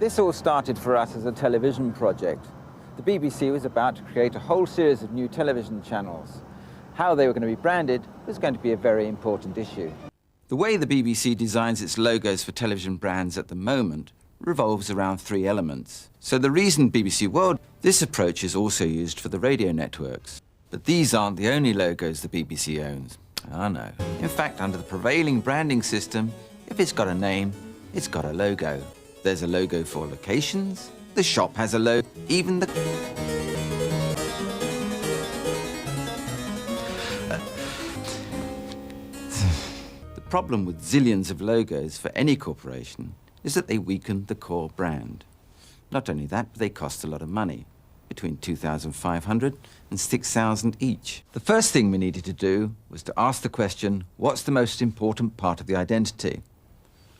This all started for us as a television project. The BBC was about to create a whole series of new television channels. How they were going to be branded was going to be a very important issue. The way the BBC designs its logos for television brands at the moment revolves around three elements. So the reason BBC World, this approach is also used for the radio networks. But these aren't the only logos the BBC owns. Ah, no. In fact, under the prevailing branding system, if it's got a name, it's got a logo. There's a logo for locations, the shop has a logo, even the... The problem with zillions of logos for any corporation is that they weaken the core brand. Not only that, but they cost a lot of money, between $2,500 and $6,000 each. The first thing we needed to do was to ask the question, what's the most important part of the identity?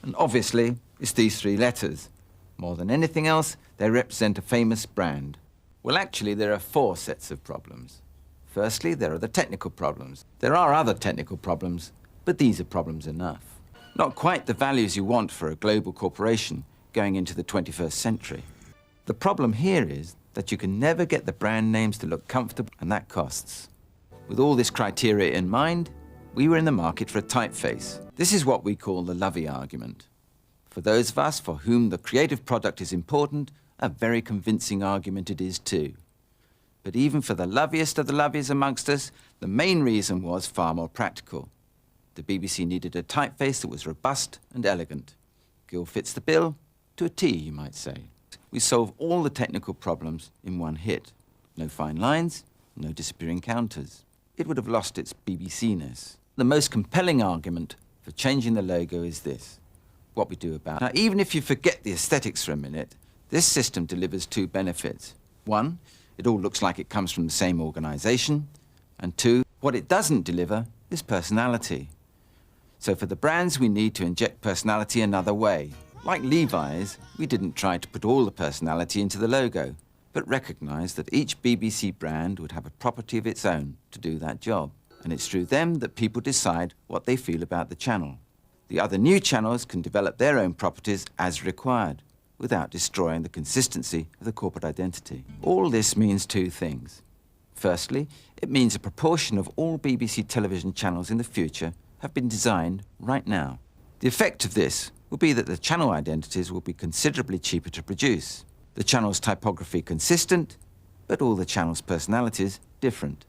And obviously, it's these three letters. More than anything else, they represent a famous brand. Well, actually, there are four sets of problems. Firstly, there are the technical problems. There are other technical problems, but these are problems enough. Not quite the values you want for a global corporation going into the 21st century. The problem here is that you can never get the brand names to look comfortable, and that costs. With all this criteria in mind, we were in the market for a typeface. This is what we call the Lovey argument. For those of us for whom the creative product is important, a very convincing argument it is too. But even for the loveliest of the lovies amongst us, the main reason was far more practical. The BBC needed a typeface that was robust and elegant. Gill fits the bill to a T, you might say. We solve all the technical problems in one hit. No fine lines, no disappearing counters. It would have lost its BBC-ness. The most compelling argument for changing the logo is this. What we do about it. Now, even if you forget the aesthetics for a minute, this system delivers two benefits. One, it all looks like it comes from the same organisation. And two, what it doesn't deliver is personality. So for the brands, we need to inject personality another way. Like Levi's, we didn't try to put all the personality into the logo, but recognised that each BBC brand would have a property of its own to do that job. And it's through them that people decide what they feel about the channel. The other new channels can develop their own properties as required, without destroying the consistency of the corporate identity. All this means two things. Firstly, it means a proportion of all BBC television channels in the future have been designed right now. The effect of this will be that the channel identities will be considerably cheaper to produce. The channel's typography consistent, but all the channel's personalities different.